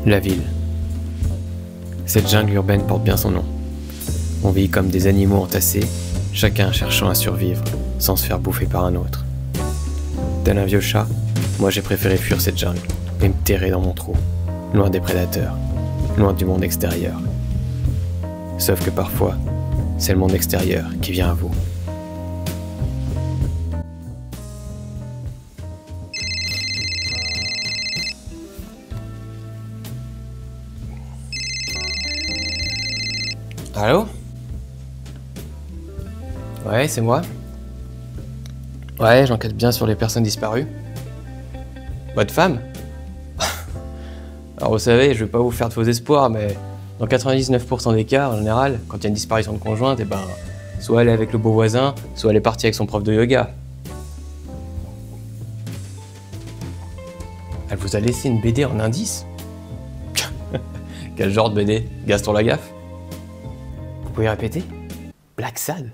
La ville. Cette jungle urbaine porte bien son nom. On vit comme des animaux entassés, chacun cherchant à survivre, sans se faire bouffer par un autre. Tel un vieux chat, moi j'ai préféré fuir cette jungle et me terrer dans mon trou, loin des prédateurs, loin du monde extérieur. Sauf que parfois, c'est le monde extérieur qui vient à vous. Allô? Ouais, c'est moi. Ouais, j'enquête bien sur les personnes disparues. Votre femme? Alors vous savez, je vais pas vous faire de faux espoirs, mais dans 99% des cas, en général, quand il y a une disparition de conjointe, soit elle est avec le beau voisin, soit elle est partie avec son prof de yoga. Elle vous a laissé une BD en indice? Quel genre de BD? Gaston Lagaffe? Vous pouvez répéter? Black Sad?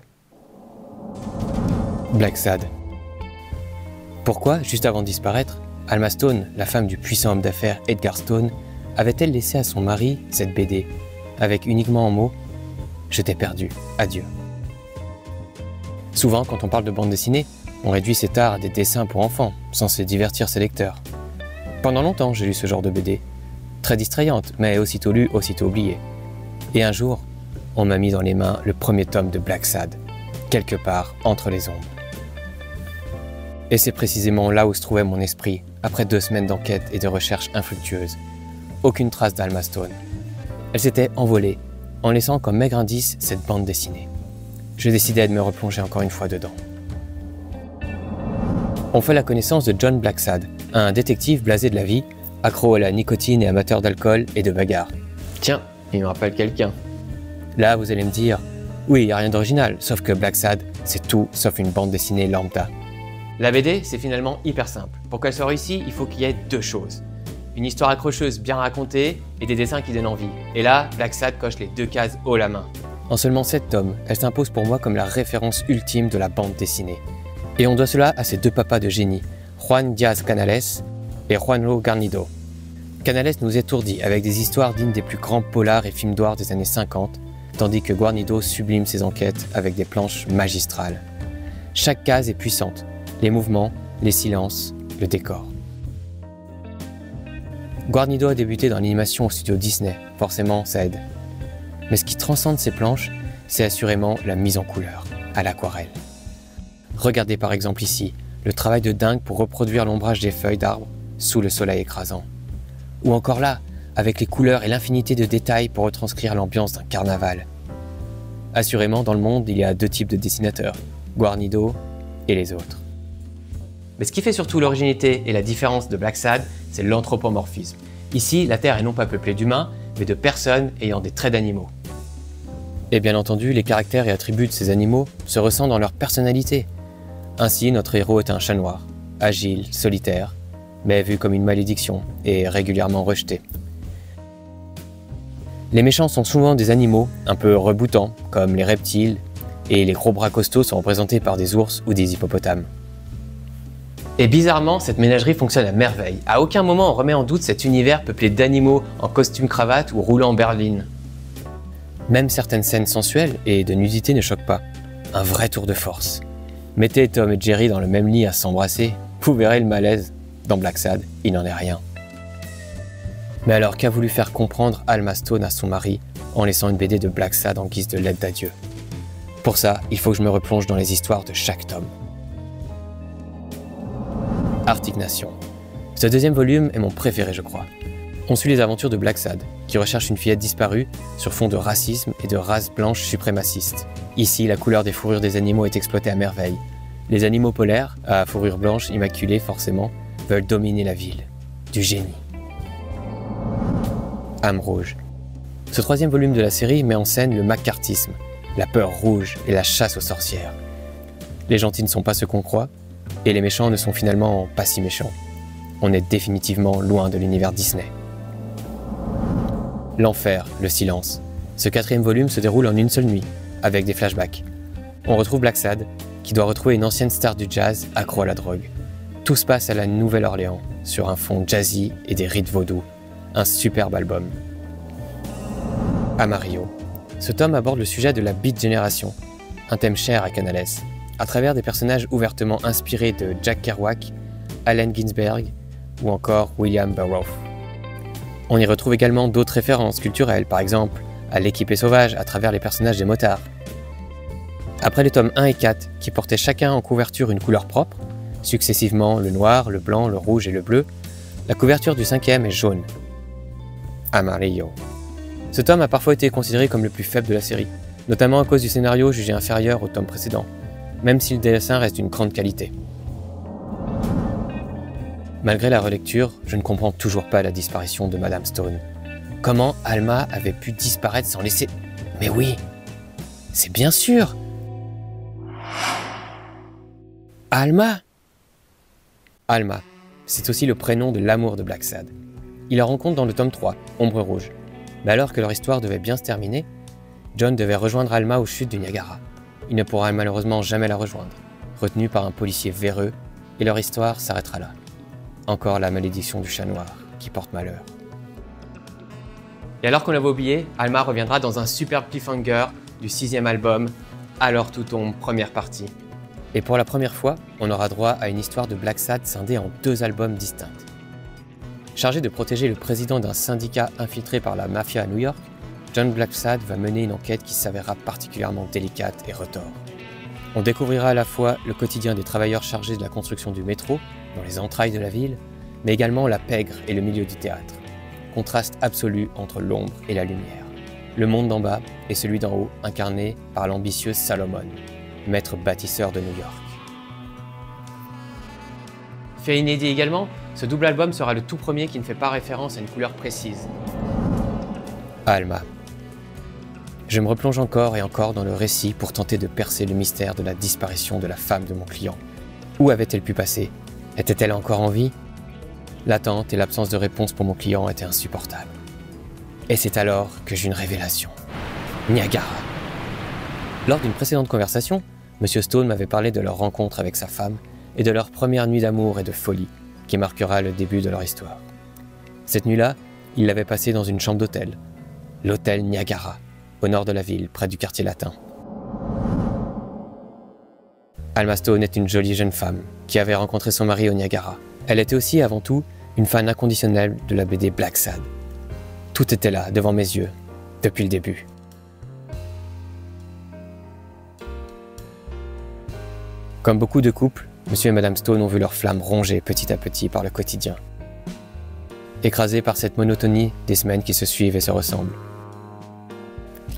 Black Sad. Pourquoi, juste avant de disparaître, Alma Stone, la femme du puissant homme d'affaires Edgar Stone, avait-elle laissé à son mari cette BD, avec uniquement en mots « Je t'ai perdu, adieu ». Souvent, quand on parle de bande dessinée, on réduit cet art à des dessins pour enfants, censés divertir ses lecteurs. Pendant longtemps, j'ai lu ce genre de BD, très distrayante, mais aussitôt lue, aussitôt oubliée. Et un jour, on m'a mis dans les mains le premier tome de Black Sad, quelque part entre les ombres. Et c'est précisément là où se trouvait mon esprit, après 2 semaines d'enquête et de recherche infructueuses. Aucune trace d'Alma Stone. Elle s'était envolée, en laissant comme maigre indice cette bande dessinée. Je décidai de me replonger encore une fois dedans. On fait la connaissance de John Black Sad, un détective blasé de la vie, accro à la nicotine et amateur d'alcool et de bagarre. Tiens, il me rappelle quelqu'un. Là, vous allez me dire, oui, il n'y a rien d'original, sauf que Black Sad, c'est tout sauf une bande dessinée lambda. La BD, c'est finalement hyper simple. Pour qu'elle soit réussie, il faut qu'il y ait 2 choses. Une histoire accrocheuse bien racontée et des dessins qui donnent envie. Et là, Black Sad coche les 2 cases haut la main. En seulement 7 tomes, elle s'impose pour moi comme la référence ultime de la bande dessinée. Et on doit cela à ces 2 papas de génie, Juan Diaz Canales et Juanlo Garnido. Canales nous étourdit avec des histoires dignes des plus grands polars et films d'horreur des années 50, tandis que Guarnido sublime ses enquêtes avec des planches magistrales. Chaque case est puissante, les mouvements, les silences, le décor. Guarnido a débuté dans l'animation au studio Disney, forcément ça aide. Mais ce qui transcende ces planches, c'est assurément la mise en couleur, à l'aquarelle. Regardez par exemple ici, le travail de dingue pour reproduire l'ombrage des feuilles d'arbres sous le soleil écrasant. Ou encore là, avec les couleurs et l'infinité de détails pour retranscrire l'ambiance d'un carnaval. Assurément, dans le monde, il y a 2 types de dessinateurs, Guarnido et les autres. Mais ce qui fait surtout l'originalité et la différence de Black Sad, c'est l'anthropomorphisme. Ici, la Terre est non pas peuplée d'humains, mais de personnes ayant des traits d'animaux. Et bien entendu, les caractères et attributs de ces animaux se ressentent dans leur personnalité. Ainsi, notre héros est un chat noir, agile, solitaire, mais vu comme une malédiction et régulièrement rejeté. Les méchants sont souvent des animaux un peu reboutants, comme les reptiles, et les gros bras costauds sont représentés par des ours ou des hippopotames. Et bizarrement, cette ménagerie fonctionne à merveille. À aucun moment on remet en doute cet univers peuplé d'animaux en costume-cravate ou roulant en berline. Même certaines scènes sensuelles et de nudité ne choquent pas. Un vrai tour de force. Mettez Tom et Jerry dans le même lit à s'embrasser, vous verrez le malaise. Dans Black Sad, il n'en est rien. Mais alors qu'a voulu faire comprendre Alma Stone à son mari en laissant une BD de Black Sad en guise de lettre d'adieu? Pour ça, il faut que je me replonge dans les histoires de chaque tome. Arctic Nation. Ce 2e volume est mon préféré, je crois. On suit les aventures de Black Sad, qui recherche une fillette disparue sur fond de racisme et de race blanche suprémaciste. Ici, la couleur des fourrures des animaux est exploitée à merveille. Les animaux polaires, à fourrure blanche immaculée forcément, veulent dominer la ville. Du génie. Âme rouge. Ce 3e volume de la série met en scène le macartisme, la peur rouge et la chasse aux sorcières. Les gentils ne sont pas ce qu'on croit, et les méchants ne sont finalement pas si méchants. On est définitivement loin de l'univers Disney. L'enfer, le silence. Ce 4e volume se déroule en une seule nuit, avec des flashbacks. On retrouve Black Sad, qui doit retrouver une ancienne star du jazz accro à la drogue. Tout se passe à la Nouvelle-Orléans, sur un fond jazzy et des rites vaudous. un superbe album. Amarillo. Ce tome aborde le sujet de la Beat Generation, un thème cher à Canales, à travers des personnages ouvertement inspirés de Jack Kerouac, Allen Ginsberg ou encore William Burroughs. On y retrouve également d'autres références culturelles, par exemple à l'équipée sauvage à travers les personnages des motards. Après les tomes 1 et 4, qui portaient chacun en couverture une couleur propre, successivement le noir, le blanc, le rouge et le bleu, la couverture du 5e est jaune. Amarillo. Ce tome a parfois été considéré comme le plus faible de la série, notamment à cause du scénario jugé inférieur au tome précédent, même si le dessin reste d'une grande qualité. Malgré la relecture, je ne comprends toujours pas la disparition de Madame Stone. Comment Alma avait pu disparaître sans laisser... Mais oui, c'est bien sûr Alma. Alma, c'est aussi le prénom de l'amour de Blacksad. Il la rencontre dans le tome 3, Ombre Rouge. Mais alors que leur histoire devait bien se terminer, John devait rejoindre Alma aux chutes du Niagara. Il ne pourra malheureusement jamais la rejoindre, retenu par un policier véreux, et leur histoire s'arrêtera là. Encore la malédiction du chat noir qui porte malheur. Et alors qu'on l'avait oublié, Alma reviendra dans un superbe cliffhanger du 6e album, Alors tout tombe, première partie. Et pour la première fois, on aura droit à une histoire de Blacksad scindée en 2 albums distincts. Chargé de protéger le président d'un syndicat infiltré par la mafia à New York, John Blacksad va mener une enquête qui s'avérera particulièrement délicate et retors. On découvrira à la fois le quotidien des travailleurs chargés de la construction du métro, dans les entrailles de la ville, mais également la pègre et le milieu du théâtre. Contraste absolu entre l'ombre et la lumière. Le monde d'en bas et celui d'en haut, incarné par l'ambitieux Salomon, maître bâtisseur de New York. Fait inédit également, ce double album sera le tout premier qui ne fait pas référence à une couleur précise. Alma. Je me replonge encore et encore dans le récit pour tenter de percer le mystère de la disparition de la femme de mon client. Où avait-elle pu passer? Était-elle encore en vie? L'attente et l'absence de réponse pour mon client étaient insupportables. Et c'est alors que j'eus une révélation. Niagara. Lors d'une précédente conversation, M. Stone m'avait parlé de leur rencontre avec sa femme et de leur première nuit d'amour et de folie qui marquera le début de leur histoire. Cette nuit-là, il l'avait passée dans une chambre d'hôtel, l'hôtel Niagara, au nord de la ville, près du quartier latin. Alma Stone est une jolie jeune femme qui avait rencontré son mari au Niagara. Elle était aussi avant tout une fan inconditionnelle de la BD Blacksad. Tout était là, devant mes yeux, depuis le début. Comme beaucoup de couples, Monsieur et Madame Stone ont vu leur flamme rongée petit à petit par le quotidien. Écrasée par cette monotonie des semaines qui se suivent et se ressemblent.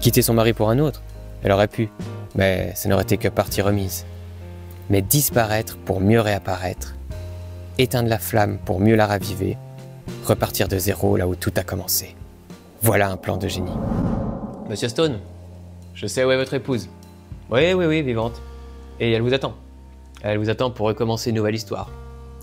Quitter son mari pour un autre, elle aurait pu, mais ce n'aurait été que partie remise. Mais disparaître pour mieux réapparaître, éteindre la flamme pour mieux la raviver, repartir de zéro là où tout a commencé. Voilà un plan de génie. Monsieur Stone, je sais où est votre épouse. Oui, vivante. Et elle vous attend. Elle vous attend pour recommencer une nouvelle histoire.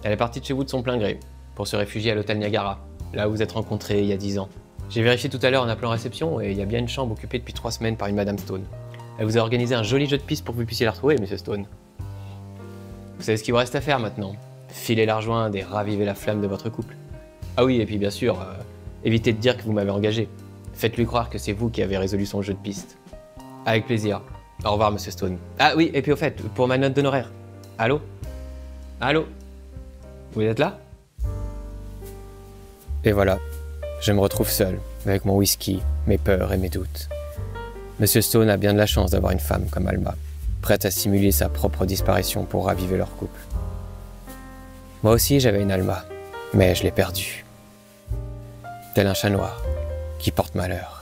Elle est partie de chez vous de son plein gré, pour se réfugier à l'hôtel Niagara, là où vous êtes rencontrés il y a 10 ans. J'ai vérifié tout à l'heure en appelant réception et il y a bien une chambre occupée depuis 3 semaines par une Madame Stone. Elle vous a organisé un joli jeu de piste pour que vous puissiez la retrouver, Monsieur Stone. Vous savez ce qu'il vous reste à faire maintenant. Filer la rejoindre et raviver la flamme de votre couple. Ah oui, et puis bien sûr, évitez de dire que vous m'avez engagé. Faites-lui croire que c'est vous qui avez résolu son jeu de piste. Avec plaisir. Au revoir, Monsieur Stone. Ah oui, et puis au fait, pour ma note d'honoraire. Allô? Allô? Vous êtes là? Et voilà, je me retrouve seul, avec mon whisky, mes peurs et mes doutes. Monsieur Stone a bien de la chance d'avoir une femme comme Alma, prête à simuler sa propre disparition pour raviver leur couple. Moi aussi j'avais une Alma, mais je l'ai perdue. Tel un chat noir qui porte malheur.